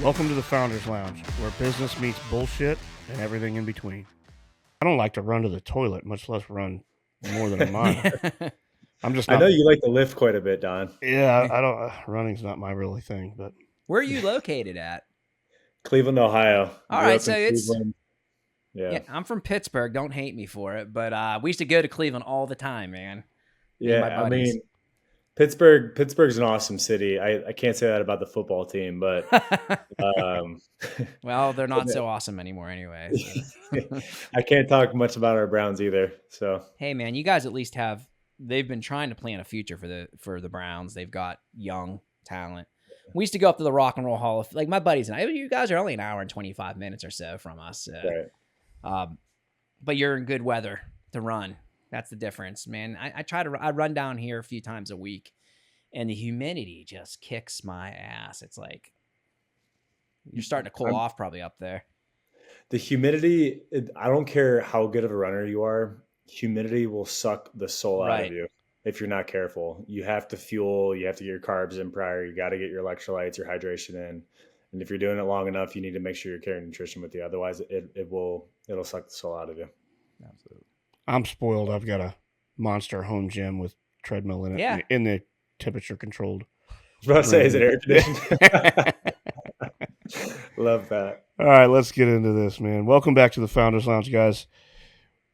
Welcome to the Founders Lounge, where business meets bullshit and everything in between. I don't like to run to the toilet, much less run more than a mile. I'm just I not. know you like to lift quite a bit, Don. Yeah, I don't. Running's not my really thing, but Where are you located at? Cleveland, Ohio. All Grew right, up so in it's Cleveland. Yeah. I'm from Pittsburgh. Don't hate me for it, but we used to go to Cleveland all the time, man. Me and my Yeah. I buddies. mean, Pittsburgh's an awesome city. I can't say that about the football team, but um, Well, they're not so awesome anymore anyway. So. I can't talk much about our Browns either. So, Hey, man, you guys at least have. They've been trying to plan a future for the Browns. They've got young talent. We used to go up to the Rock and Roll Hall of like my buddies and I. You guys are only an hour and 25 minutes or so from us. right. But you're in good weather to run. That's the difference, man. I run down here a few times a week, and the humidity just kicks my ass. It's like you're starting to cool off probably up there. The humidity, I don't care how good of a runner you are, humidity will suck the soul out Right. of you if you're not careful. You have to fuel, you have to get your carbs in prior, you got to get your electrolytes, your hydration in. And if you're doing it long enough, you need to make sure you're carrying nutrition with you. Otherwise, it'll suck the soul out of you. Absolutely. I'm spoiled. I've got a monster home gym with treadmill in it, Yeah. in the temperature controlled. I was about to say, is it air conditioned? Love that. All right, let's get into this, man. Welcome back to the Founders Lounge, guys.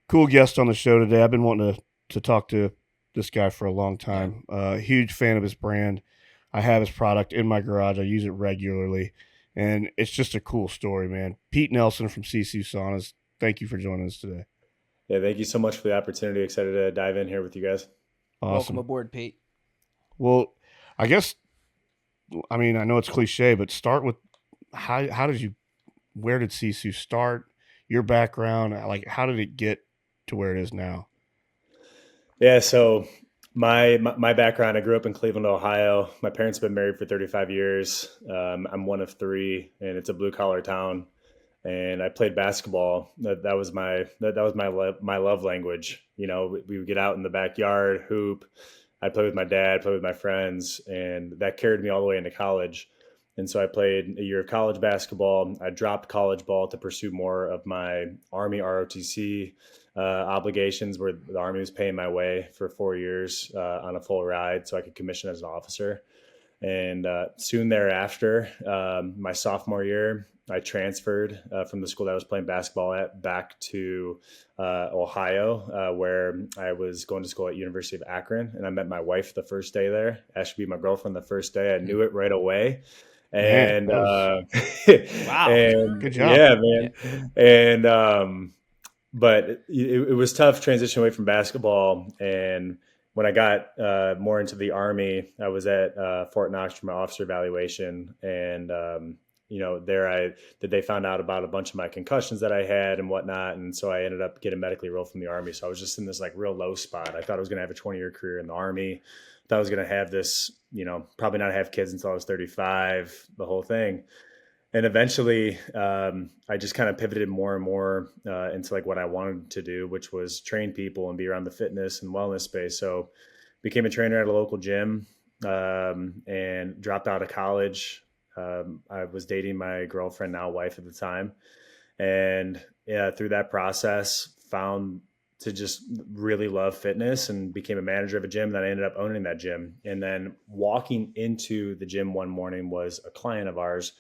Cool guest on the show today. I've been wanting to talk to this guy for a long time. Huge fan of his brand. I have his product in my garage. I use it regularly, and it's just a cool story, man. Pete Nelson from Sisu Saunas. Thank you for joining us today. Yeah, thank you so much for the opportunity. Excited to dive in here with you guys. Awesome. Welcome aboard, Pete. Well, I guess, I mean, I know it's cliche, but start with where did Sisu start? Your background, like how did it get to where it is now? Yeah, so my background, I grew up in Cleveland, Ohio. My parents have been married for 35 years. I'm one of three, and it's a blue collar town. And I played basketball. That was my love language. You know, we would get out in the backyard, hoop. I played with my dad, play with my friends, and that carried me all the way into college. And so I played a year of college basketball. I dropped college ball to pursue more of my Army ROTC obligations, where the Army was paying my way for 4 years on a full ride so I could commission as an officer. And soon thereafter, my sophomore year, I transferred from the school that I was playing basketball at back to Ohio, where I was going to school at University of Akron. And I met my wife the first day there. Asked to be my girlfriend the first day. I knew it right away. Man, And Wow. and good job. yeah, man. And but it was tough transition away from basketball. And when I got more into the Army, I was at Fort Knox for my officer evaluation, and they found out about a bunch of my concussions that I had and whatnot, and so I ended up getting medically enrolled from the Army. So I was just in this like real low spot. I thought I was going to have a 20-year career in the Army. Thought I was going to have this, probably not have kids until I was 35, the whole thing. And eventually, I just kind of pivoted more and more into like what I wanted to do, which was train people and be around the fitness and wellness space. So became a trainer at a local gym and dropped out of college. I was dating my girlfriend, now wife at the time. And through that process, found to just really love fitness and became a manager of a gym. Then I ended up owning that gym. And then walking into the gym one morning was a client of ours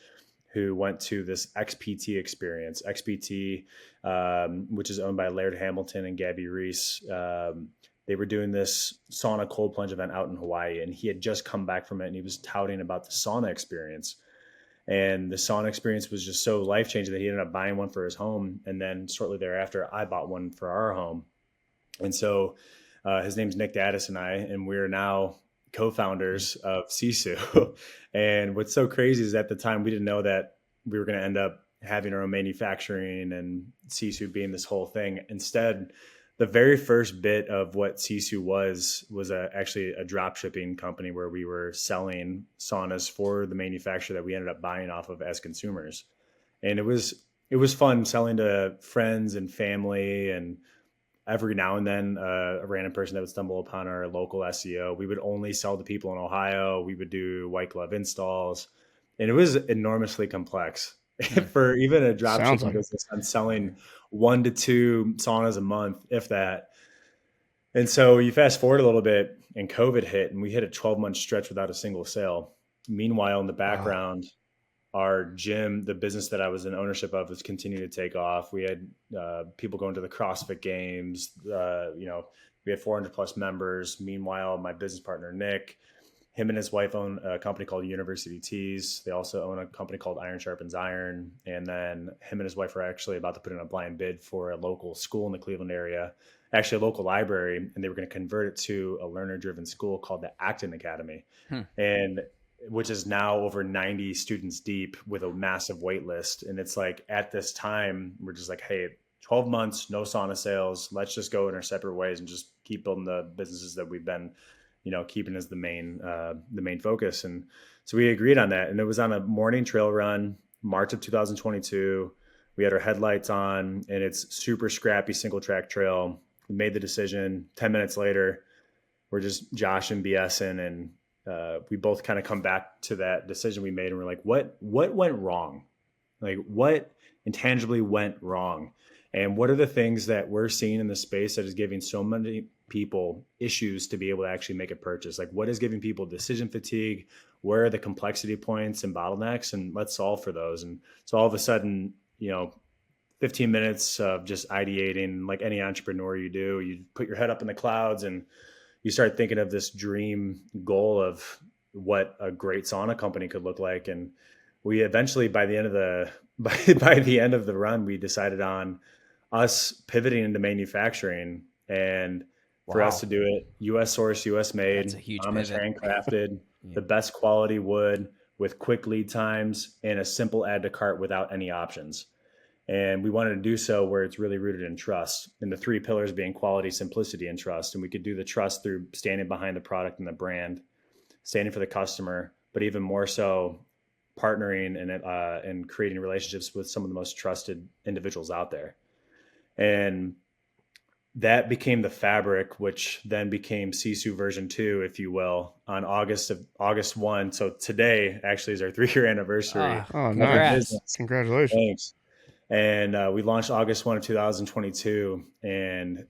who went to this XPT experience. XPT, which is owned by Laird Hamilton and Gabby Reese. They were doing this sauna cold plunge event out in Hawaii, and he had just come back from it, and he was touting about the sauna experience. And the sauna experience was just so life-changing that he ended up buying one for his home. And then shortly thereafter, I bought one for our home. And so his name's Nick Daddis and we are now co-founders of Sisu. And what's so crazy is at the time we didn't know that we were going to end up having our own manufacturing and Sisu being this whole thing. Instead, the very first bit of what Sisu was actually a drop shipping company where we were selling saunas for the manufacturer that we ended up buying off of as consumers. And it was fun selling to friends and family, and every now and then a random person that would stumble upon our local SEO. We would only sell to people in Ohio. We would do white glove installs. And it was enormously complex for even a drop Sounds shipping like it. business. I'm selling 1 to 2 saunas a month, if that. And so you fast forward a little bit and COVID hit and we hit a 12-month stretch without a single sale. Meanwhile, in the Wow. background, our gym, the business that I was in ownership of, was continuing to take off. We had people going to the CrossFit games. We had 400 plus members. Meanwhile, my business partner, Nick, him and his wife own a company called University Teas. They also own a company called Iron Sharpens Iron. And then him and his wife are actually about to put in a blind bid for a local school in the Cleveland area, actually a local library, and they were going to convert it to a learner-driven school called the Acton Academy. And which is now over 90 students deep with a massive wait list. And it's like, at this time, we're just like, hey, 12 months, no sauna sales. Let's just go in our separate ways and just keep building the businesses that we've been, keeping as the main focus. And so we agreed on that. And it was on a morning trail run, March of 2022. We had our headlights on, and it's super scrappy single track trail. We made the decision. 10 minutes later, we're just Josh and BSing, and we both kind of come back to that decision we made, and we're like, what went wrong? Like, what intangibly went wrong? And what are the things that we're seeing in the space that is giving so many people issues to be able to actually make a purchase? Like, what is giving people decision fatigue? Where are the complexity points and bottlenecks? And let's solve for those. And so all of a sudden, 15 minutes of just ideating, like any entrepreneur you put your head up in the clouds and you start thinking of this dream goal of what a great sauna company could look like. And we eventually, by the end of the run, we decided on us pivoting into manufacturing, and for us to do it US sourced, US made, That's a huge Amish pivot. handcrafted, the best quality wood with quick lead times and a simple add to cart without any options. And we wanted to do so where it's really rooted in trust, and the 3 pillars being quality, simplicity, and trust. And we could do the trust through standing behind the product and the brand, standing for the customer, but even more so partnering and creating relationships with some of the most trusted individuals out there. And that became the fabric, which then became Sisu version 2, if you will, on August 1. So today actually is our 3-year anniversary. Oh, Congrats. nice. Congratulations. Thanks. And we launched August 1 of 2022, and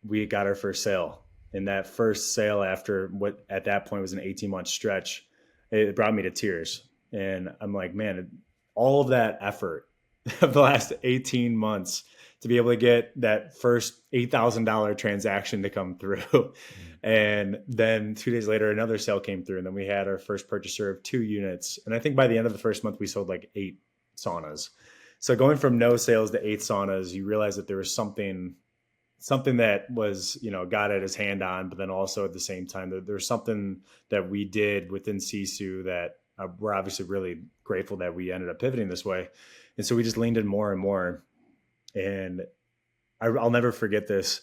we got our first sale. And that first sale, after what at that point was an 18-month stretch, it brought me to tears. And I'm like, man, all of that effort of the last 18 months to be able to get that first $8,000 transaction to come through. And then 2 days later, another sale came through. And then we had our first purchaser of 2 units. And I think by the end of the first month, we sold like 8 saunas. So going from no sales to 8 saunas, you realize that there was something that was, God had his hand on, but then also at the same time, there's something that we did within Sisu that we're obviously really grateful that we ended up pivoting this way. And so we just leaned in more and more. And I'll never forget this.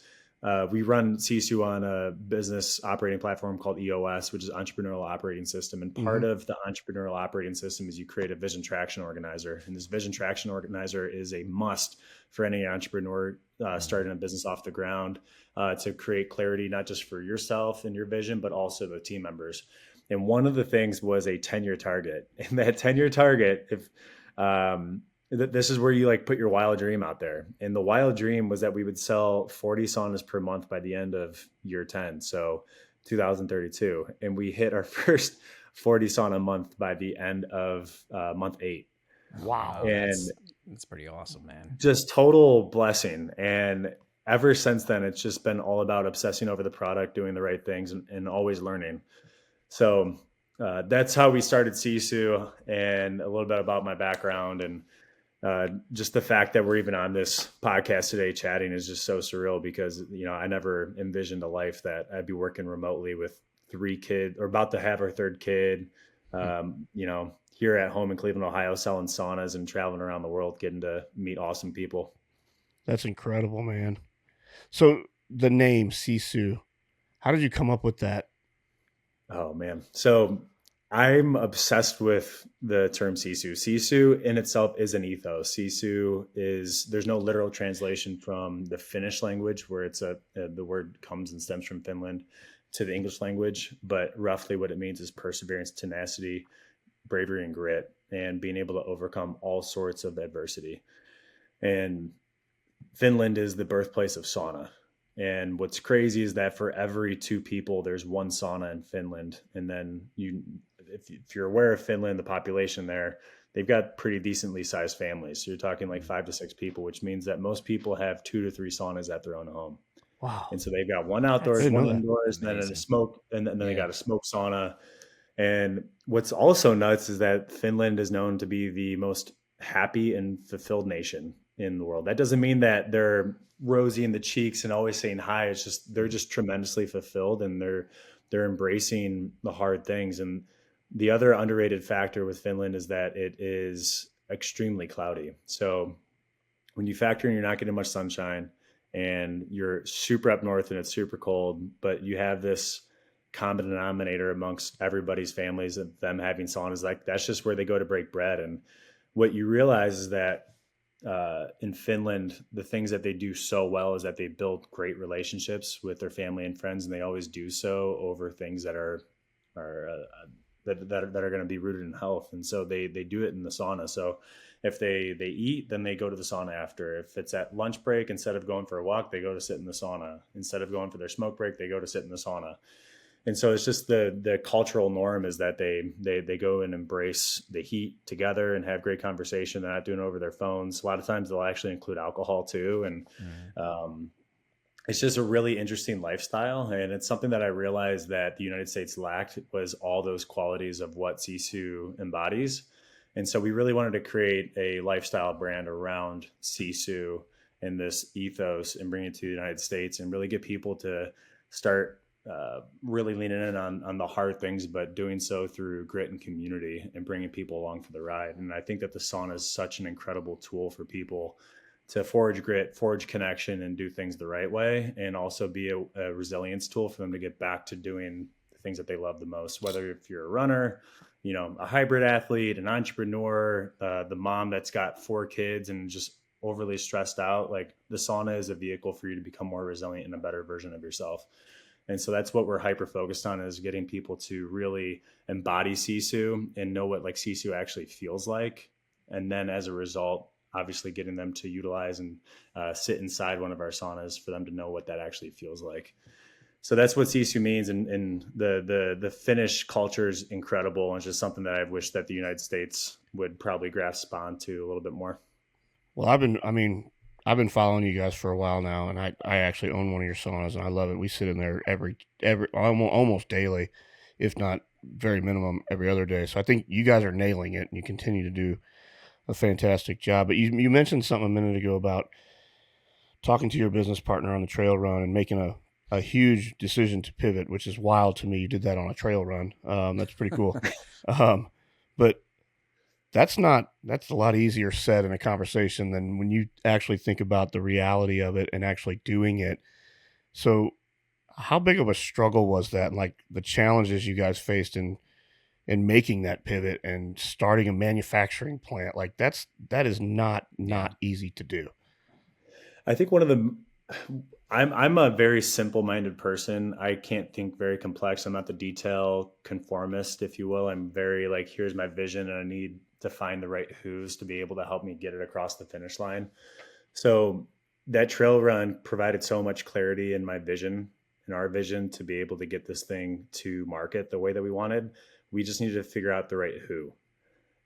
We run Sisu on a business operating platform called EOS, which is Entrepreneurial Operating System. And part of the Entrepreneurial Operating System is you create a Vision Traction Organizer. And this Vision Traction Organizer is a must for any entrepreneur starting a business off the ground to create clarity, not just for yourself and your vision, but also the team members. And one of the things was a 10-year target. And that 10-year target, this is where you like put your wild dream out there. And the wild dream was that we would sell 40 saunas per month by the end of year 10. So 2032. And we hit our first 40 sauna month by the end of month 8. Wow. And that's pretty awesome, man. Just total blessing. And ever since then, it's just been all about obsessing over the product, doing the right things, and always learning. So that's how we started Sisu, and a little bit about my background. And just the fact that we're even on this podcast today chatting is just so surreal, because, I never envisioned a life that I'd be working remotely with 3 kids, or about to have our 3rd kid, here at home in Cleveland, Ohio, selling saunas and traveling around the world, getting to meet awesome people. That's incredible, man. So the name Sisu, how did you come up with that? Oh, man. So I'm obsessed with the term Sisu. Sisu in itself is an ethos. Sisu there's no literal translation from the Finnish language, where it's the word comes and stems from Finland, to the English language. But roughly what it means is perseverance, tenacity, bravery and grit and being able to overcome all sorts of adversity. And Finland is the birthplace of sauna. And what's crazy is that for every 2 people, there's 1 sauna in Finland. And then if you're aware of Finland, the population there, they've got pretty decently sized families. So you're talking like 5 to 6 people, which means that most people have 2 to 3 saunas at their own home. Wow. And so they've got one outdoors, That's one indoors, and then amazing. a smoke, and then they got a smoke sauna. And what's also nuts is that Finland is known to be the most happy and fulfilled nation in the world. That doesn't mean that they're rosy in the cheeks and always saying hi. It's just they're just tremendously fulfilled, and they're embracing the hard things. And the other underrated factor with Finland is that it is extremely cloudy. So when you factor in you're not getting much sunshine and you're super up north and it's super cold, but you have this common denominator amongst everybody's families of them having saunas, like that's just where they go to break bread. And what you realize is that in Finland, the things that they do so well is that they build great relationships with their family and friends, and they always do so over things that are going to be rooted in health. And so they do it in the sauna. So if they eat, then they go to the sauna after. If it's at lunch break, instead of going for a walk, they go to sit in the sauna. Instead of going for their smoke break, they go to sit in the sauna. And so it's just the cultural norm is that they go and embrace the heat together and have great conversation. They're not doing it over their phones. A lot of times they'll actually include alcohol too. And it's just a really interesting lifestyle. And it's something that I realized that the United States lacked was all those qualities of what Sisu embodies. And so we really wanted to create a lifestyle brand around Sisu and this ethos and bring it to the United States and really get people to start really leaning in on the hard things, but doing so through grit and community and bringing people along for the ride. And I think that the sauna is such an incredible tool for people to forge grit, forge connection, and do things the right way, and also be a resilience tool for them to get back to doing the things that they love the most. Whether if you're a runner, a hybrid athlete, an entrepreneur, the mom that's got 4 kids and just overly stressed out, like the sauna is a vehicle for you to become more resilient and a better version of yourself. And so that's what we're hyper focused on, is getting people to really embody Sisu and know what like Sisu actually feels like. And then as a result, obviously getting them to utilize and sit inside one of our saunas for them to know what that actually feels like. So that's what Sisu means. And the Finnish culture is incredible. And it's just something that I've wished that the United States would probably grasp onto a little bit more. Well, I've been following you guys for a while now, and I actually own one of your saunas, and I love it. We sit in there every almost daily, if not very minimum every other day. So I think you guys are nailing it, and you continue to do a fantastic job. But you mentioned something a minute ago about talking to your business partner on the trail run and making a huge decision to pivot, which is wild to me. You did that on a trail run. That's pretty cool. But that's a lot easier said in a conversation than when you actually think about the reality of it and actually doing it. So how big of a struggle was that? Like the challenges you guys faced in making that pivot and starting a manufacturing plant, like that is not easy to do. I think I'm a very simple-minded person. I can't think very complex. I'm not the detail conformist, if you will. I'm very like, here's my vision, and I need to find the right who's to be able to help me get it across the finish line. So that trail run provided so much clarity in my vision and our vision to be able to get this thing to market the way that we wanted. We just needed to figure out the right who.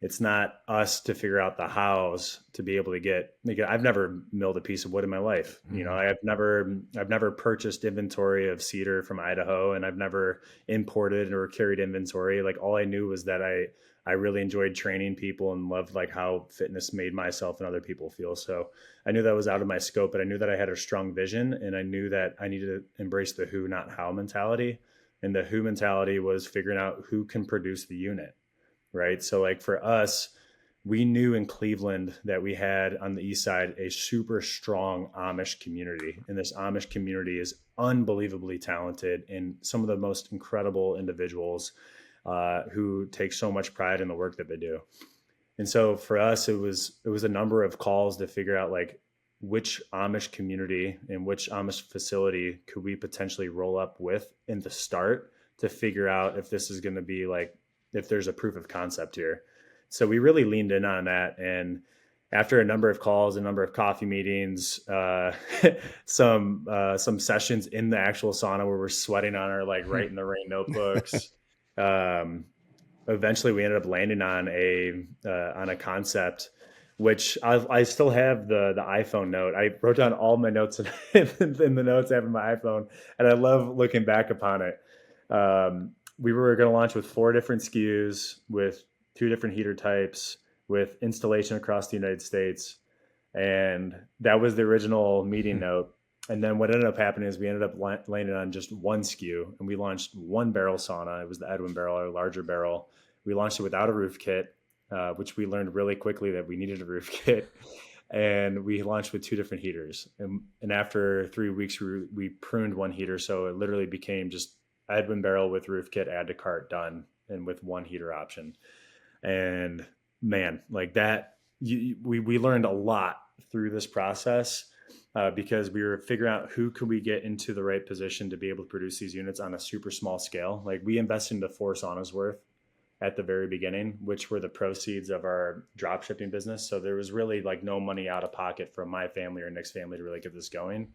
It's not us to figure out the hows to be able to get. I've never milled a piece of wood in my life. Mm-hmm. I've never purchased inventory of cedar from Idaho, and I've never imported or carried inventory. Like all I knew was that I really enjoyed training people and loved like how fitness made myself and other people feel. So I knew that was out of my scope, but I knew that I had a strong vision, and I knew that I needed to embrace the who, not how mentality. And the who mentality was figuring out who can produce the unit. Right. So like for us, we knew in Cleveland that we had on the east side a super strong Amish community. And this Amish community is unbelievably talented and some of the most incredible individuals who take so much pride in the work that they do. And so for us, it was a number of calls to figure out like which Amish community and which Amish facility could we potentially roll up with in the start to figure out if this is going to be like if there's a proof of concept here. So we really leaned in on that. And after a number of calls, a number of coffee meetings, some sessions in the actual sauna where we're sweating on our like write in the rain notebooks. Eventually we ended up landing on a concept, which I still have the iPhone note. I wrote down all my notes in the notes app on my iPhone, and I love looking back upon it. We were going to launch with 4 different SKUs, with 2 different heater types, with installation across the United States. And that was the original meeting note. And then what ended up happening is we ended up landing on just 1 SKU, and we launched 1 barrel sauna. It was the Edwin barrel, our larger barrel. We launched it without a roof kit, which we learned really quickly that we needed a roof kit. And we launched with 2 different heaters. And after 3 weeks, we pruned 1 heater. So it literally became just Edwin barrel with roof kit, add to cart, done, and with 1 heater option. And man, like that, we learned a lot through this process, because we were figuring out who could we get into the right position to be able to produce these units on a super small scale. Like we invested into 4 saunas worth at the very beginning, which were the proceeds of our drop shipping business. So there was really like no money out of pocket from my family or Nick's family to really get this going.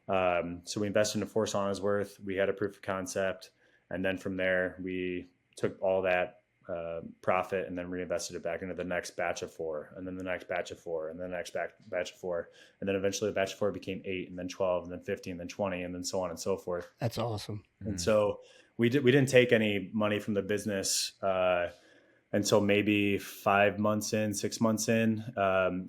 So we invested into 4 saunas worth. We had a proof of concept. And then from there, we took all that profit and then reinvested it back into the next batch of 4, and then the next batch of 4, and then the next batch of 4. And then eventually the batch of 4 became 8, and then 12, and then 15, and then 20, and then so on and so forth. That's awesome. And so we didn't take any money from the business until maybe 5 months in, 6 months in.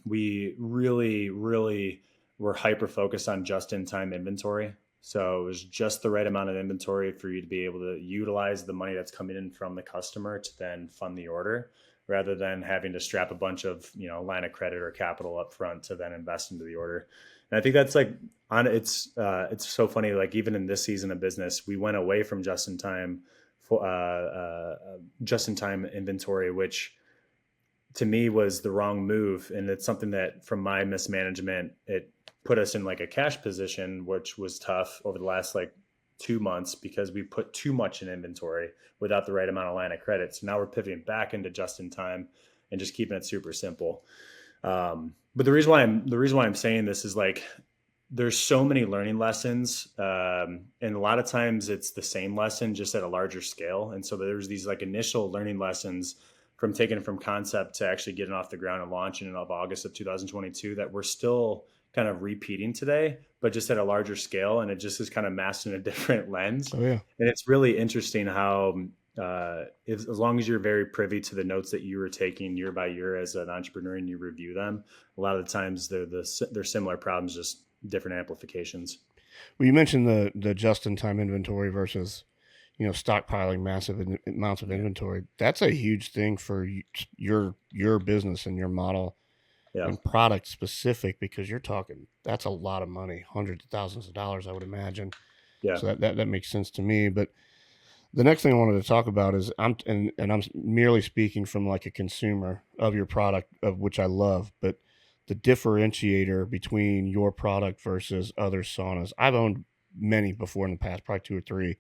We really were hyper focused on just-in-time inventory. So it was just the right amount of inventory for you to be able to utilize the money that's coming in from the customer to then fund the order, rather than having to strap a bunch of, line of credit or capital up front to then invest into the order. And I think that's like it's so funny. Like even in this season of business, we went away from just-in-time inventory, which to me was the wrong move. And it's something that from my mismanagement, it put us in like a cash position, which was tough over the last like 2 months because we put too much in inventory without the right amount of line of credit. So now we're pivoting back into just in time and just keeping it super simple. But the reason why I'm saying this is like, there's so many learning lessons. And a lot of times it's the same lesson, just at a larger scale. And so there's these like initial learning lessons from taking it from concept to actually getting off the ground and launching in August of 2022 that we're still kind of repeating today, but just at a larger scale. And it just is kind of masked in a different lens. Oh, yeah. And it's really interesting how, as long as you're very privy to the notes that you were taking year by year as an entrepreneur and you review them, a lot of the times they're similar problems, just different amplifications. Well, you mentioned the just-in-time inventory versus, stockpiling massive amounts of inventory. That's a huge thing for your business and your model. Yeah. And product specific, because you're talking, that's a lot of money, hundreds of thousands of dollars, I would imagine. Yeah. So that makes sense to me. But the next thing I wanted to talk about is I'm merely speaking from like a consumer of your product, of which I love, but the differentiator between your product versus other saunas. I've owned many before in the past, probably 2 or 3,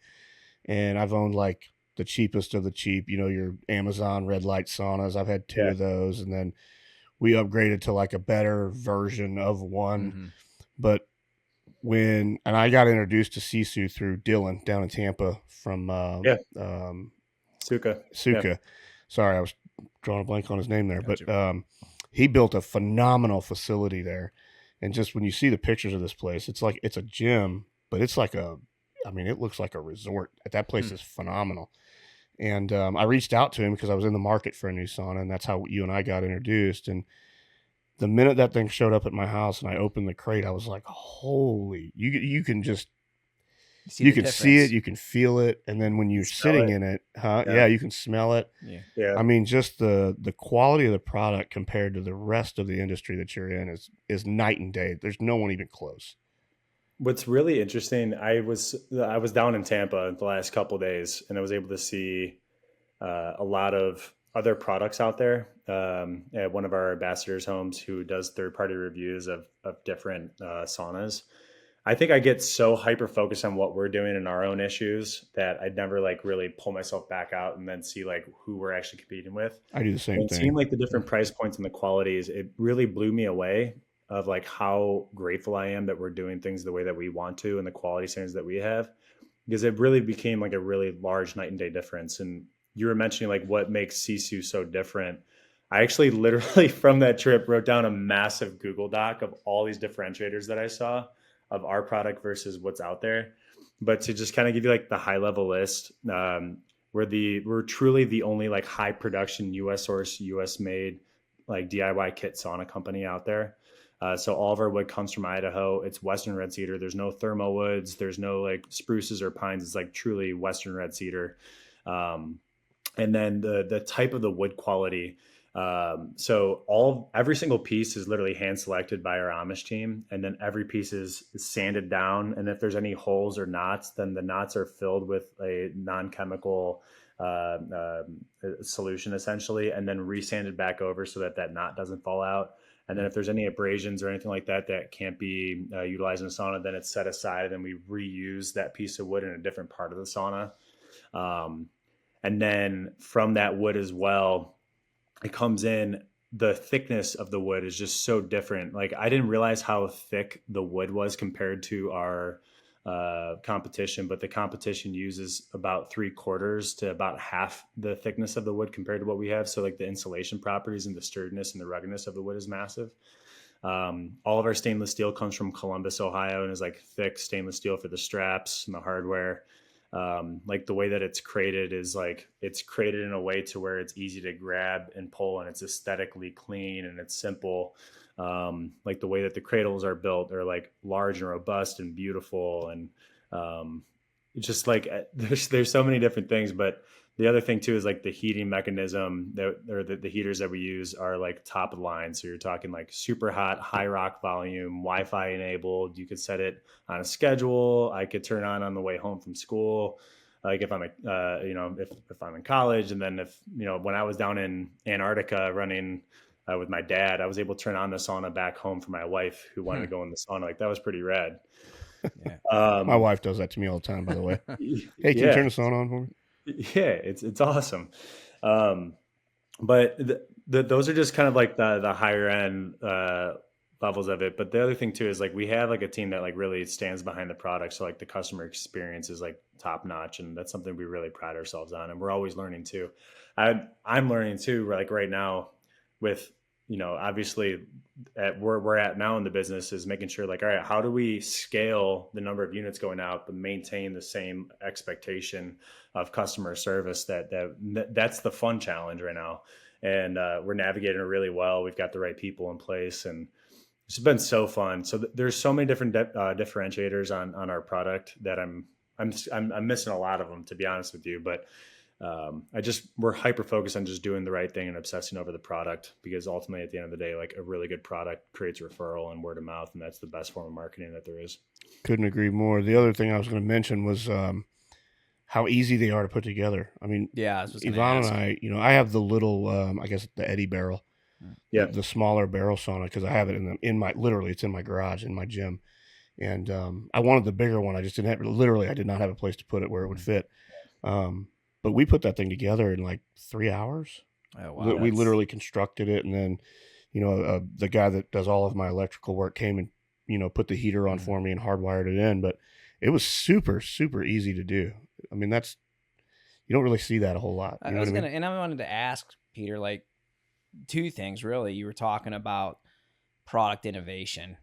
and I've owned like the cheapest of the cheap, your Amazon red light saunas. I've had 2 of those, and then we upgraded to like a better version of one. Mm-hmm. But and I got introduced to Sisu through Dylan down in Tampa from Suka. Yeah. Sorry, I was drawing a blank on his name there. Gotcha. But he built a phenomenal facility there. And just when you see the pictures of this place, it's like it's a gym, but it's like it looks like a resort. That place is phenomenal. And I reached out to him because I was in the market for a new sauna, and that's how you and I got introduced. And the minute that thing showed up at my house and I opened the crate, I was like, holy, you can just, you can see it, you can feel it. And then when you're sitting in it, you can smell it. Yeah. I mean, just the quality of the product compared to the rest of the industry that you're in is night and day. There's no one even close. What's really interesting, I was down in Tampa the last couple of days, and I was able to see a lot of other products out there at one of our ambassadors' homes who does third-party reviews of different saunas. I think I get so hyper focused on what we're doing and our own issues that I'd never like really pull myself back out and then see like who we're actually competing with. I do the same And seeing thing. like the different price points and the qualities, it really blew me away of like how grateful I am that we're doing things the way that we want to and the quality standards that we have, because it really became like a really large night and day difference. And you were mentioning like what makes Sisu so different. I actually literally from that trip wrote down a massive Google Doc of all these differentiators that I saw of our product versus what's out there. But to just kind of give you like the high level list, we're truly the only like high production US source, US made like DIY kit sauna company out there. So all of our wood comes from Idaho. It's Western red cedar. There's no thermo woods. There's no like spruces or pines. It's like truly Western red cedar. And then the type of the wood quality. So every single piece is literally hand selected by our Amish team, and then every piece is sanded down. And if there's any holes or knots, then the knots are filled with a non-chemical solution essentially, and then resanded back over so that that knot doesn't fall out. And then if there's any abrasions or anything like that that can't be utilized in a sauna, then it's set aside and then we reuse that piece of wood in a different part of the sauna. And then from that wood as well, it comes in, the thickness of the wood is just so different. Like I didn't realize how thick the wood was compared to our competition, but the competition uses about 3/4 to about half the thickness of the wood compared to what we have. So like the insulation properties and the sturdiness and the ruggedness of the wood is massive. All of our stainless steel comes from Columbus, Ohio, and is like thick stainless steel for the straps and the hardware. Like the way that it's created is like it's created in a way to where it's easy to grab and pull, and it's aesthetically clean and it's simple. Like the way that the cradles are built are like large and robust and beautiful, and it's just like there's so many different things. But the other thing too is like the heating mechanism the heaters that we use are like top of the line. So you're talking like super hot, high rock volume, Wi-Fi enabled. You could set it on a schedule. I could turn on the way home from school. Like if I'm if I'm in college, and then if, when I was down in Antarctica running with my dad, I was able to turn on the sauna back home for my wife who wanted to go in the sauna. Like that was pretty rad. Yeah. My wife does that to me all the time, by the way. Hey, can you Yeah. turn the sauna on for me? Yeah, it's awesome. But those are just kind of like the higher end levels of it. But the other thing too is like we have like a team that like really stands behind the product. So like the customer experience is like top notch, and that's something we really pride ourselves on. And we're always learning too. I'm learning too, like right now with, obviously at where we're at now in the business is making sure like, all right, how do we scale the number of units going out, but maintain the same expectation of customer service? That's the fun challenge right now. And we're navigating it really well. We've got the right people in place, and it's been so fun. So there's so many different differentiators on our product that I'm missing a lot of them, to be honest with you. But we're hyper focused on just doing the right thing and obsessing over the product, because ultimately at the end of the day, like a really good product creates referral and word of mouth. And that's the best form of marketing that there is. Couldn't agree more. The other thing I was going to mention was how easy they are to put together. I mean, Yeah, I was just gonna Yvonne ask. and I have the little, I guess the Eddie barrel, Yeah. the smaller barrel sauna, because I have it literally it's in my garage in my gym. And I wanted the bigger one. I just didn't have, literally I did not have a place to put it where it would fit. But we put that thing together in like 3 hours. Oh wow. We literally constructed it, and then, the guy that does all of my electrical work came and, put the heater on for me and hardwired it in. But it was super, super easy to do. I mean, you don't really see that a whole lot. You know what I mean? And I wanted to ask Peter, like, two things really. You were talking about product innovation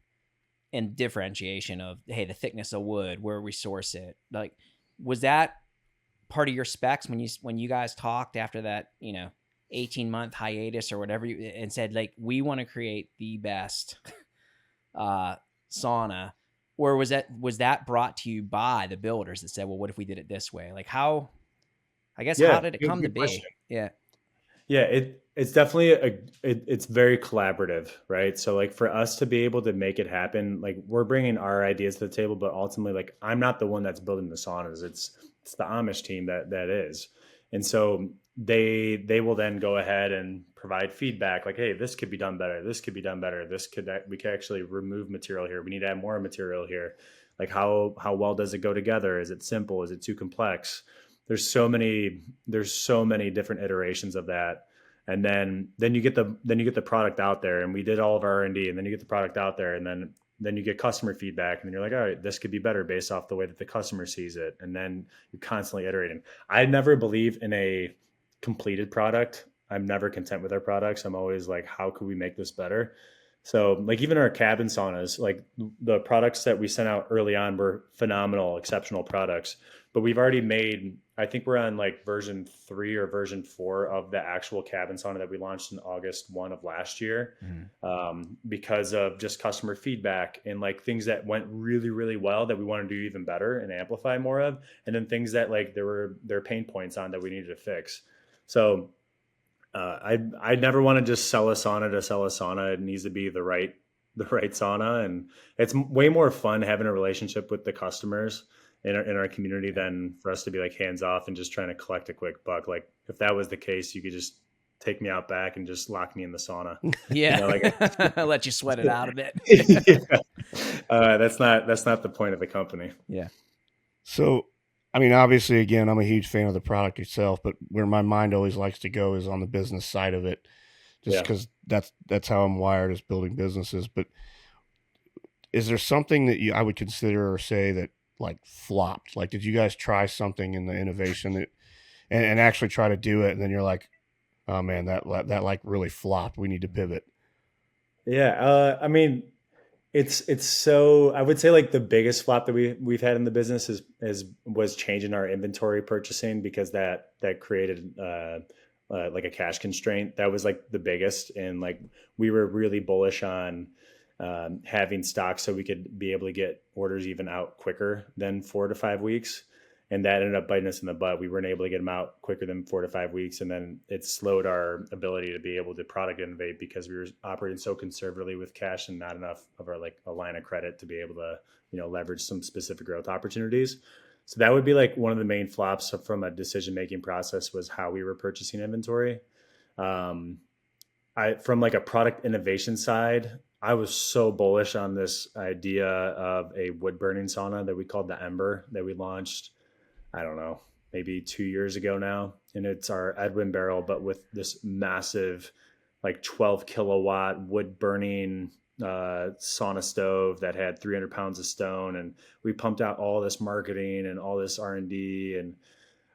and differentiation of, hey, the thickness of wood, where we source it. Like, was that part of your specs when you guys talked after that 18-month hiatus or whatever, and said like, we want to create the best sauna? Or was that brought to you by the builders that said, well, what if we did it this way? Like how did it come to be? Question. Yeah. It's definitely it's very collaborative, right? So like for us to be able to make it happen, like we're bringing our ideas to the table, but ultimately like I'm not the one that's building the saunas. It's the Amish team that is. And so they will then go ahead and provide feedback like, hey, this could be done better. This could be done better. We could actually remove material here. We need to add more material here. Like how well does it go together? Is it simple? Is it too complex? There's so many different iterations of that. And then you get the product out there, and we did all of our R&D, and then you get the product out there, and then you get customer feedback, and then you're like, all right, this could be better based off the way that the customer sees it. And then you're constantly iterating. I never believe in a completed product. I'm never content with our products. I'm always like, how could we make this better? So like even our cabin saunas, like the products that we sent out early on were phenomenal, exceptional products. But we've already made, I think we're on like version 3 or version 4 of the actual cabin sauna that we launched in August 1 of last year, because of just customer feedback and like things that went really, really well that we want to do even better and amplify more of. And then things that like there were pain points on that we needed to fix. So I never want to just sell a sauna to sell a sauna. It needs to be the right sauna, and it's way more fun having a relationship with the customers in our community than for us to be like hands off and just trying to collect a quick buck. Like if that was the case, you could just take me out back and just lock me in the sauna. Yeah, You know, like let you sweat it out a bit. yeah. That's not the point of the company. Yeah. So, I mean, obviously, again, I'm a huge fan of the product itself, but where my mind always likes to go is on the business side of it, just Yeah. because that's how I'm wired, is building businesses. But is there something that I would consider or say that like flopped? Like, did you guys try something in the innovation that and actually try to do it, and then you're like, oh man, that like really flopped. We need to pivot. Yeah. I mean, it's so, I would say like the biggest flop that we've had in the business was changing our inventory purchasing, because that created like a cash constraint. That was like the biggest. And like we were really bullish on having stock so we could be able to get orders even out quicker than 4 to 5 weeks. And that ended up biting us in the butt. We weren't able to get them out quicker than 4 to 5 weeks. And then it slowed our ability to be able to product innovate, because we were operating so conservatively with cash and not enough of our like a line of credit to be able to, leverage some specific growth opportunities. So that would be like one of the main flops from a decision-making process, was how we were purchasing inventory. From like a product innovation side, I was so bullish on this idea of a wood burning sauna that we called the Ember, that we launched, I don't know, maybe 2 years ago now. And it's our Edwin barrel, but with this massive, like 12 kilowatt wood burning sauna stove that had 300 pounds of stone. And we pumped out all this marketing and all this R&D, and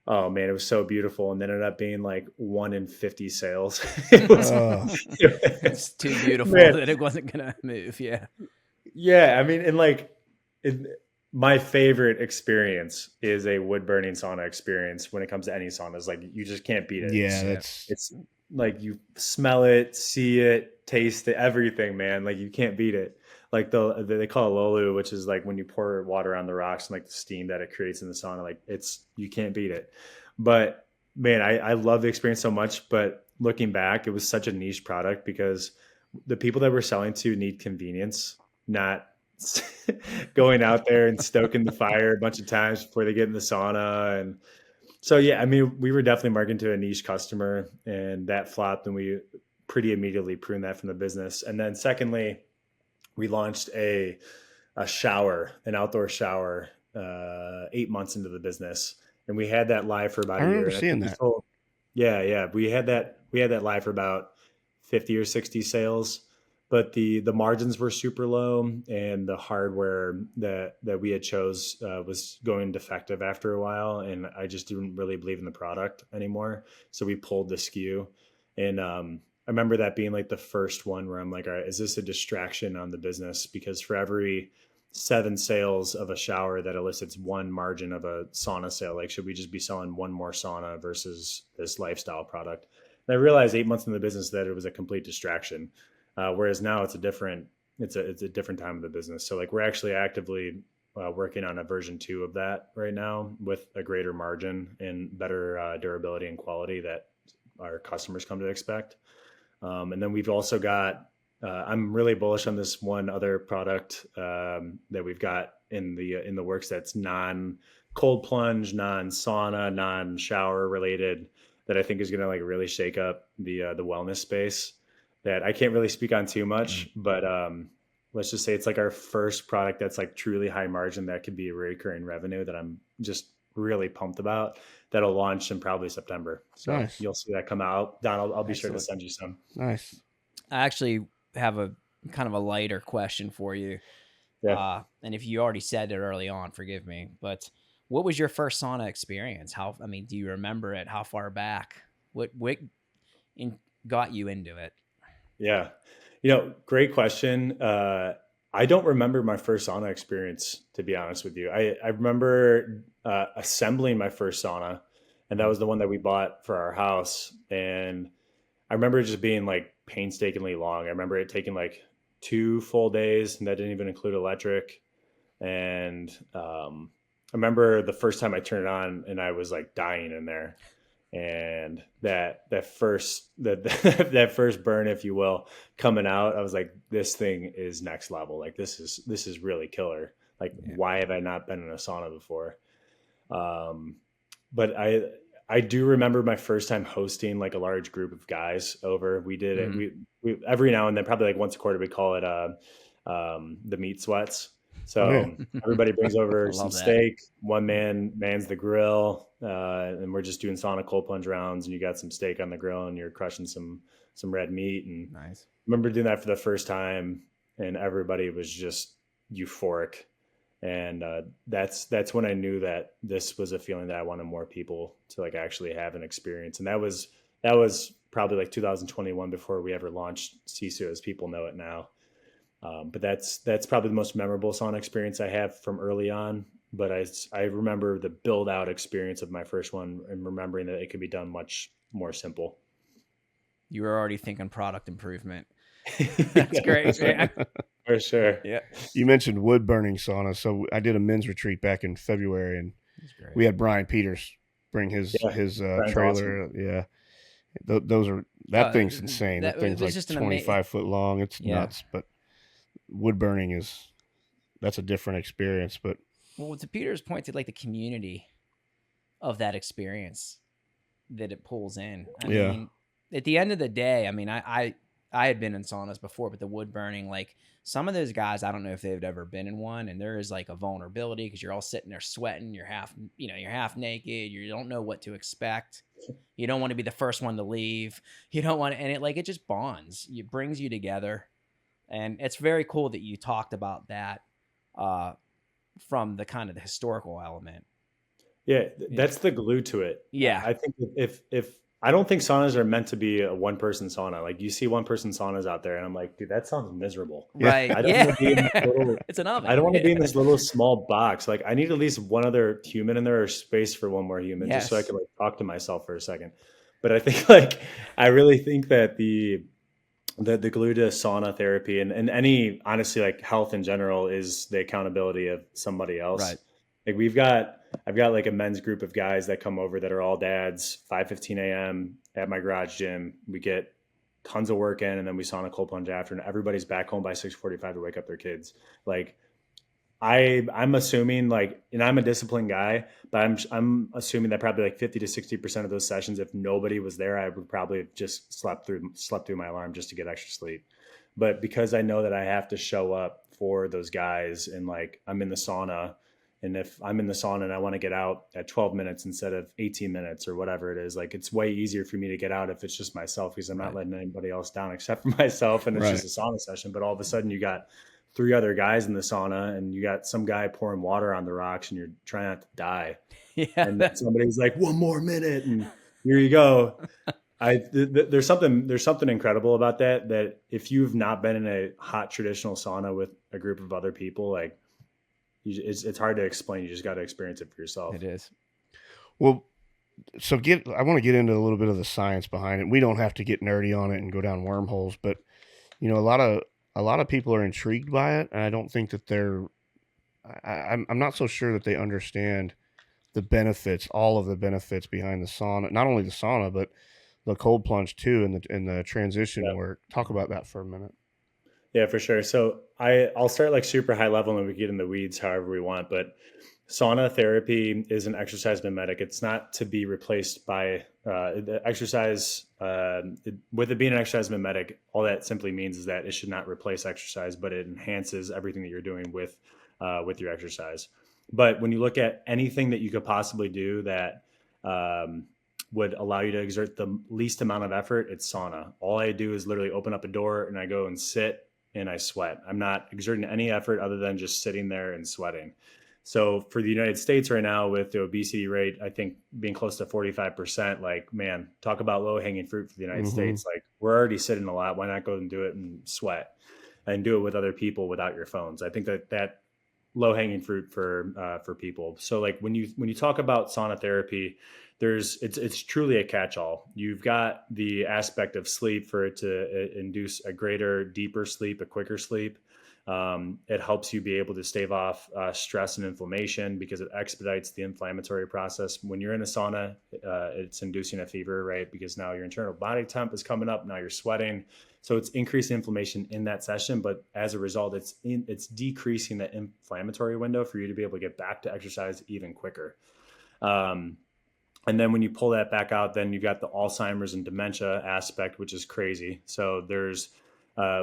oh man, it was so beautiful. And then it ended up being like 1 in 50 sales. It's too beautiful that it wasn't going to move. Yeah. Yeah. I mean, and like my favorite experience is a wood burning sauna experience when it comes to any saunas. Like you just can't beat it. Yeah, it's like you smell it, see it, taste it, everything, man. Like you can't beat it. Like they call it lolu, which is like when you pour water on the rocks and like the steam that it creates in the sauna. Like you can't beat it. But man, I love the experience so much. But looking back, it was such a niche product, because the people that we're selling to need convenience, not going out there and stoking the fire a bunch of times before they get in the sauna. And so, yeah, I mean, we were definitely marketing to a niche customer, and that flopped, and we pretty immediately pruned that from the business. And then secondly, we launched an outdoor shower, 8 months into the business. And we had that live for about a year. I remember seeing that. Yeah. We had that live for about 50 or 60 sales. But the margins were super low, and the hardware that we had chose was going defective after a while, and I just didn't really believe in the product anymore. So we pulled the SKU, and I remember that being like the first one where I'm like, all right, is this a distraction on the business? Because for every 7 sales of a shower, that elicits 1 margin of a sauna sale. Like, should we just be selling 1 more sauna versus this lifestyle product? And I realized 8 months in the business that it was a complete distraction. Whereas now it's a different time of the business. So like we're actually actively working on a version 2 of that right now, with a greater margin and better durability and quality that our customers come to expect. And then we've also got, I'm really bullish on this one other product that we've got in the works that's non-cold plunge, non-sauna, non-shower related, that I think is going to like really shake up the wellness space. That I can't really speak on too much, but let's just say it's like our first product that's like truly high margin that could be a recurring revenue that I'm just really pumped about. That'll launch in probably September. So Nice. you'll see that come out. Don, I'll be sure to Excellent. send you some. Nice. I actually have a kind of a lighter question for you. Yeah. And if you already said it early on, forgive me, but what was your first sauna experience? Do you remember it? How far back? What got you into it? Yeah. Great question. I don't remember my first sauna experience, to be honest with you. I remember assembling my first sauna, and that was the one that we bought for our house. And I remember it just being like painstakingly long. I remember it taking like 2 full days, and that didn't even include electric. And I remember the first time I turned it on, and I was like dying in there. And that first that first burn, if you will, coming out, I was like, this thing is next level. Like this is really killer. Like, why have I not been in a sauna before? But I do remember my first time hosting like a large group of guys over. We did it. We every now and then, probably like once a quarter, we call it the meat sweats. So everybody brings over some steak. One man mans the grill, and we're just doing sauna cold plunge rounds. And you got some steak on the grill, and you're crushing some red meat. And nice. I remember doing that for the first time, and everybody was just euphoric. And that's when I knew that this was a feeling that I wanted more people to like actually have an experience. And that was probably like 2021 before we ever launched Sisu as people know it now. But that's probably the most memorable sauna experience I have from early on. But I remember the build out experience of my first one and remembering that it could be done much more simple. You were already thinking product improvement. That's great. Man. For sure. Yeah. You mentioned wood burning sauna. So I did a men's retreat back in February, and we had Brian Peters bring his trailer. Awesome. Yeah. That thing's insane. That thing's like 25 foot long. It's nuts, but wood burning that's a different experience. But to Peter's point, to like the community of that experience that it pulls in. I mean, at the end of the day, I mean, I had been in saunas before, but the wood burning, like some of those guys, I don't know if they've ever been in one, and there is like a vulnerability because you're all sitting there sweating, you're half naked, you don't know what to expect. You don't want to be the first one to leave. You don't want to, and it just bonds. It brings you together. And it's very cool that you talked about that from the kind of the historical element. Yeah, that's the glue to it. Yeah. I think if I don't think saunas are meant to be a one-person sauna. Like you see one-person saunas out there, and I'm like, dude, that sounds miserable. Right. I don't want to be in this little, it's an oven. I don't want to be in this little small box. Like I need at least one other human in there, or space for one more human, just so I can like talk to myself for a second. But I think I really think that the glue to sauna therapy and any honestly like health in general is the accountability of somebody else. Right. Like I've got like a men's group of guys that come over that are all dads, 5:15 a.m. at my garage gym. We get tons of work in, and then we sauna cold plunge after, and everybody's back home by 6:45 to wake up their kids. Like I'm assuming like, and I'm a disciplined guy, but I'm assuming that probably like 50 to 60% of those sessions, if nobody was there, I would probably have just slept through my alarm just to get extra sleep. But because I know that I have to show up for those guys, and like I'm in the sauna, and if I'm in the sauna and I want to get out at 12 minutes instead of 18 minutes or whatever it is, like it's way easier for me to get out if it's just myself, because I'm not letting anybody else down except for myself, and it's just a sauna session. But all of a sudden you got 3 other guys in the sauna, and you got some guy pouring water on the rocks, and you're trying not to die. Yeah. And somebody's like, 1 more minute, and here you go. There's something incredible about that if you've not been in a hot traditional sauna with a group of other people, like it's hard to explain. You just got to experience it for yourself. It is. Well, so I want to get into a little bit of the science behind it. We don't have to get nerdy on it and go down wormholes, but a lot of people are intrigued by it, and I don't think that I'm not so sure that they understand the benefits, all of the benefits behind the sauna. Not only the sauna, but the cold plunge too, and the transition work. Talk about that for a minute. Yeah, for sure. So I'll start like super high level, and we get in the weeds however we want. But Sauna therapy is an exercise mimetic. It's not to be replaced by the exercise. With it being an exercise mimetic, all that simply means is that it should not replace exercise, but it enhances everything that you're doing with your exercise. But when you look at anything that you could possibly do that would allow you to exert the least amount of effort, it's sauna. All I do is literally open up a door and I go and sit and I sweat. I'm not exerting any effort other than just sitting there and sweating. So for the United States right now, with the obesity rate, I think being close to 45%, like, man, talk about low hanging fruit for the United States. Like, we're already sitting a lot. Why not go and do it and sweat and do it with other people without your phones? I think that low hanging fruit for people. So like when you talk about sauna therapy, it's truly a catch all. You've got the aspect of sleep for it to induce a greater, deeper sleep, a quicker sleep. It helps you be able to stave off stress and inflammation because it expedites the inflammatory process. When you're in a sauna, it's inducing a fever, right? Because now your internal body temp is coming up. Now you're sweating. So it's increasing inflammation in that session. But as a result, it's decreasing the inflammatory window for you to be able to get back to exercise even quicker. And then when you pull that back out, then you've got the Alzheimer's and dementia aspect, which is crazy. So there's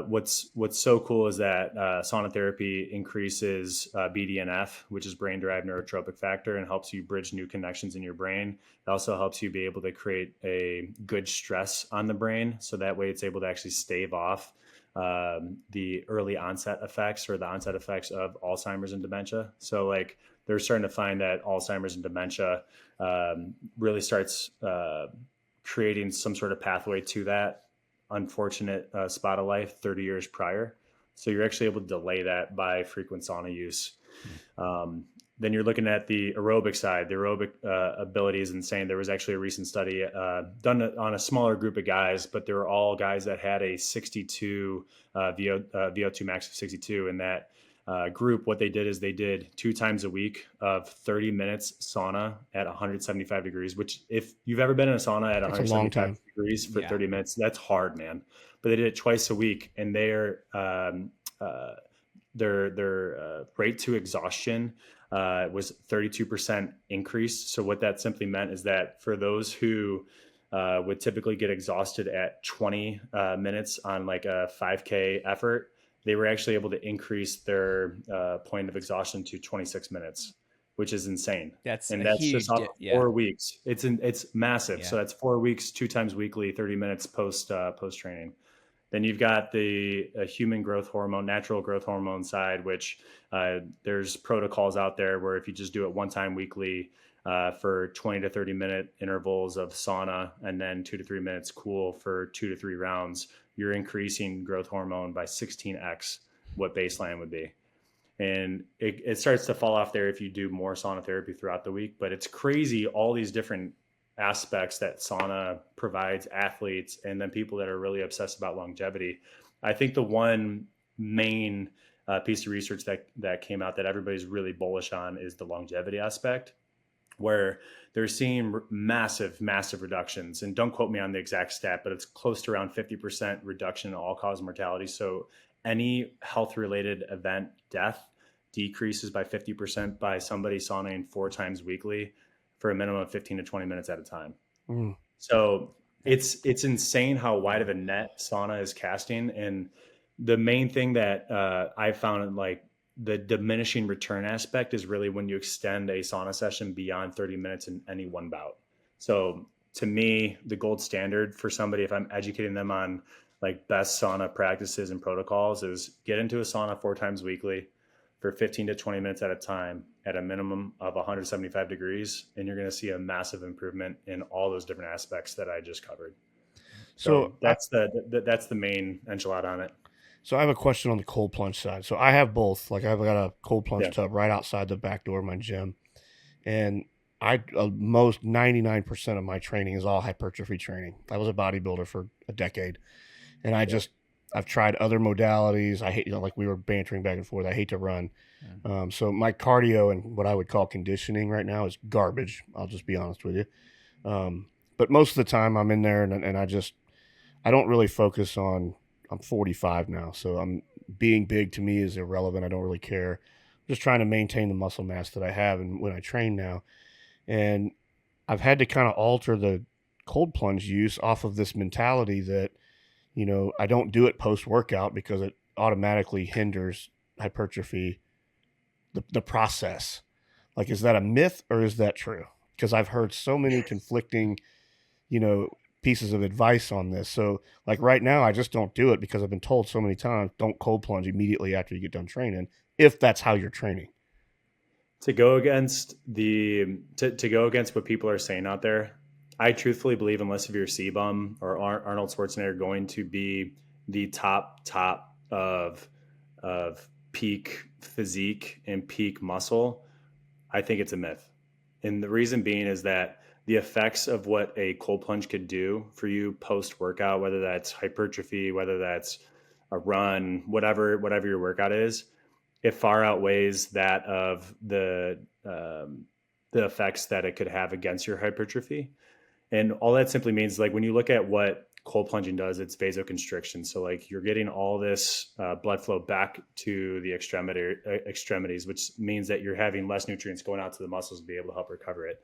what's so cool is that sauna therapy increases BDNF, which is brain-derived neurotropic factor, and helps you bridge new connections in your brain. It also helps you be able to create a good stress on the brain, so that way it's able to actually stave off the early onset effects or the onset effects of Alzheimer's and dementia. So like they're starting to find that Alzheimer's and dementia really starts creating some sort of pathway to that unfortunate spot of life 30 years prior. So you're actually able to delay that by frequent sauna use. Then you're looking at the aerobic side. The aerobic ability is insane. There was actually a recent study done on a smaller group of guys, but they were all guys that had a 62 VO2 max of 62. And that group, what they did is they did 2 times a week of 30 minutes sauna at 175 degrees, which if you've ever been in a sauna at 175 degrees for 30 minutes, that's hard, man. But they did it twice a week, and their rate to exhaustion was 32% increase. So what that simply meant is that for those who would typically get exhausted at 20 minutes on like a 5K effort, they were actually able to increase their point of exhaustion to 26 minutes, which is insane. That's just off 4 weeks. It's massive. Yeah. So that's 4 weeks, 2 times weekly, 30 minutes post training. Then you've got the human growth hormone, natural growth hormone side, which there's protocols out there where if you just do it 1 time weekly for 20 to 30 minute intervals of sauna, and then 2 to 3 minutes cool for 2 to 3 rounds, you're increasing growth hormone by 16x what baseline would be. And it starts to fall off there if you do more sauna therapy throughout the week. But it's crazy, all these different aspects that sauna provides athletes and then people that are really obsessed about longevity. I think the one main piece of research that came out that everybody's really bullish on is the longevity aspect, where they're seeing massive reductions. And don't quote me on the exact stat, but it's close to around 50% reduction in all-cause mortality. So any health-related event, death, decreases by 50% by somebody saunaing 4 times weekly for a minimum of 15 to 20 minutes at a time. So it's insane how wide of a net sauna is casting. And the main thing that I found, like, the diminishing return aspect is really when you extend a sauna session beyond 30 minutes in any one bout. So to me, the gold standard for somebody, if I'm educating them on like best sauna practices and protocols, is get into a sauna 4 times weekly for 15 to 20 minutes at a time at a minimum of 175 degrees. And you're going to see a massive improvement in all those different aspects that I just covered. So that's the main enchilada on it. So I have a question on the cold plunge side. So I have both. Like I've got a cold plunge tub right outside the back door of my gym, and most 99% of my training is all hypertrophy training. I was a bodybuilder for a decade, and I've tried other modalities. I hate, like we were bantering back and forth. I hate to run. So my cardio and what I would call conditioning right now is garbage. I'll just be honest with you. But most of the time I'm in there and I don't really focus on. I'm 45 now, so being big to me is irrelevant. I don't really care just trying to maintain the muscle mass that I have and when I train now. And I've had to kind of alter the cold plunge use off of this mentality that, you know, I don't do it post workout because it automatically hinders hypertrophy, the process. Like, is that a myth or is that true? Because I've heard so many conflicting, you know, pieces of advice on this. So like right now, I just don't do it because I've been told so many times, don't cold plunge immediately after you get done training, if that's how you're training. To go against to go against what people are saying out there, I truthfully believe unless if you're C-Bum or Arnold Schwarzenegger going to be the top of peak physique and peak muscle, I think it's a myth. And the reason being is that the effects of what a cold plunge could do for you post workout, whether that's hypertrophy, whether that's a run, whatever your workout is, it far outweighs that of the effects that it could have against your hypertrophy. And all that simply means, like, when you look at what cold plunging does, it's vasoconstriction. So like you're getting all this blood flow back to the extremities, which means that you're having less nutrients going out to the muscles to be able to help recover it.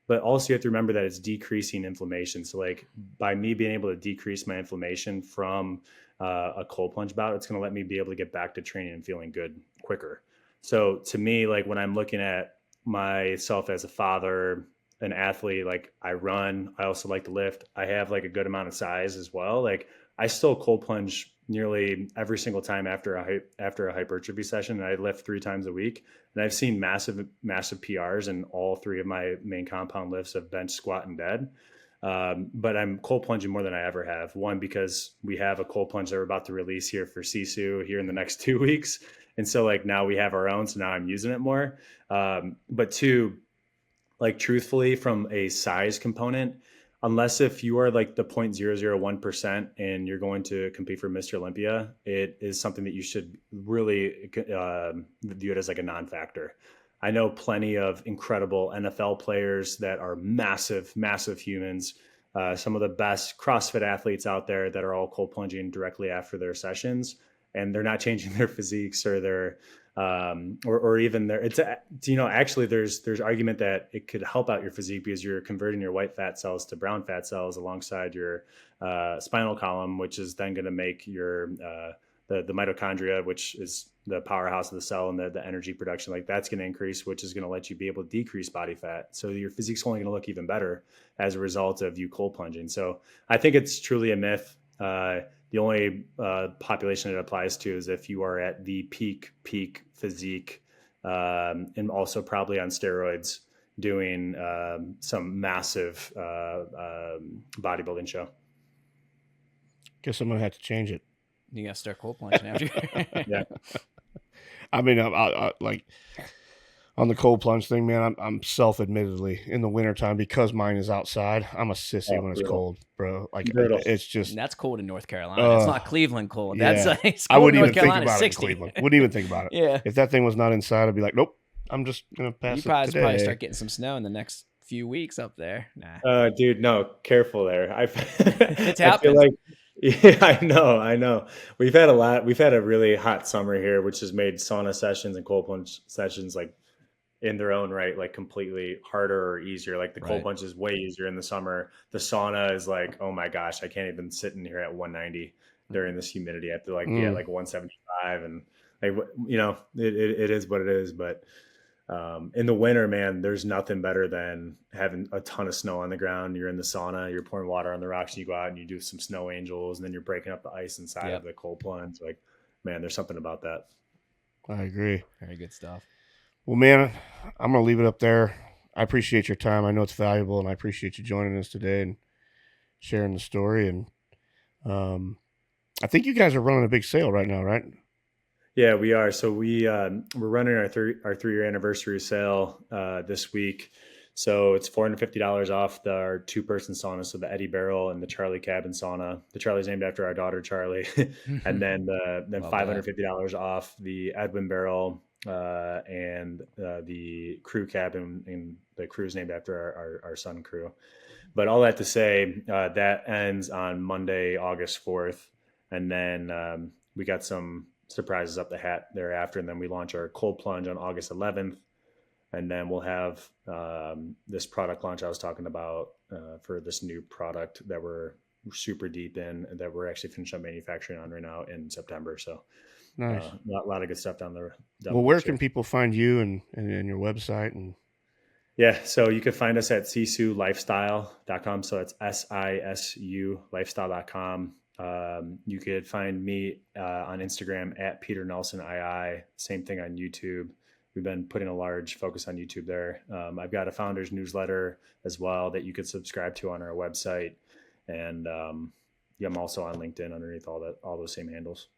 But also you have to remember that it's decreasing inflammation. So like by me being able to decrease my inflammation from a cold plunge bout, it's going to let me be able to get back to training and feeling good quicker. So to me, like when I'm looking at myself as a father, an athlete, like I run, I also like to lift. I have like a good amount of size as well. Like I still cold plunge nearly every single time after a hypertrophy session, and I lift 3 times a week. And I've seen massive PRs in all 3 of my main compound lifts of bench, squat, and dead. But I'm cold plunging more than I ever have. One, because we have a cold plunge that we're about to release here for Sisu here in the next 2 weeks. And so like now we have our own, so now I'm using it more. But 2, like truthfully, from a size component, unless if you are like the 0.001% and you're going to compete for Mr. Olympia, it is something that you should really view it as like a non-factor. I know plenty of incredible NFL players that are massive humans, some of the best CrossFit athletes out there that are all cold plunging directly after their sessions, and they're not changing their physiques or their or even there. It's actually there's argument that it could help out your physique because you're converting your white fat cells to brown fat cells alongside your spinal column, which is then going to make your the mitochondria, which is the powerhouse of the cell and the energy production, like that's going to increase, which is going to let you be able to decrease body fat. So your physique's only going to look even better as a result of you cold plunging. So I think it's truly a myth. The only population it applies to is if you are at the peak physique, and also probably on steroids doing some massive bodybuilding show. Guess I'm going to have to change it. You got to start cold plunging after. Yeah. I mean, I like on the cold plunge thing, man, I'm self-admittedly in the wintertime, because mine is outside, I'm a sissy when it's cold, bro. Like it's just, and that's cold in North Carolina. It's not Cleveland cold. That's yeah. it's I cold wouldn't in even North Carolina, think about 60. it in Cleveland. Wouldn't even think about it. Yeah. If that thing was not inside, I'd be like, nope, I'm just gonna pass You it probably today. start getting some snow in the next few weeks up there. Nah. Dude, no, careful there. It's I feel happened. like, yeah, I know. We've had a really hot summer here, which has made sauna sessions and cold plunge sessions like in their own right, like completely harder or easier. Like the cold plunge is way easier in the summer. The sauna is like, oh my gosh, I can't even sit in here at 190 during this humidity. I have to like be at like 175, and like, it is what it is. But in the winter, man, there's nothing better than having a ton of snow on the ground. You're in the sauna, you're pouring water on the rocks, and you go out and you do some snow angels, and then you're breaking up the ice inside of the cold plunge. Like, man, there's something about that. I agree. Very good stuff. Well, man, I'm going to leave it up there. I appreciate your time. I know it's valuable, and I appreciate you joining us today and sharing the story. And I think you guys are running a big sale right now, right? Yeah, we are. So we're running our 3-year anniversary sale this week. So it's $450 off our 2-person sauna. So the Eddie Barrel and the Charlie cabin sauna. The Charlie's named after our daughter, Charlie. And then $550 off the Edwin Barrel and the crew cabin, and the crew's named after our son, Crew. But all that to say, that ends on Monday, August 4th. And then we got some surprises up the hat thereafter. And then we launch our cold plunge on August 11th. And then we'll have this product launch I was talking about for this new product that we're super deep in and that we're actually finishing up manufacturing on right now in September. So Nice. a lot of good stuff down there. Well, where can people find you and your website? And yeah, so you can find us at sisulifestyle.com. So it's SISU lifestyle.com. You could find me on Instagram at Peter Nelson II. Same thing on YouTube. We've been putting a large focus on YouTube there. I've got a founders newsletter as well that you could subscribe to on our website. And I'm also on LinkedIn underneath all those same handles.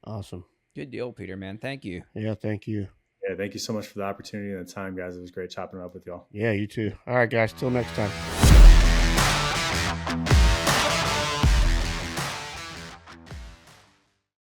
Awesome. Good deal, Peter, man. Thank you. Yeah, thank you. Yeah, thank you so much for the opportunity and the time, guys. It was great chopping it up with y'all. Yeah, you too. All right, guys. Till next time.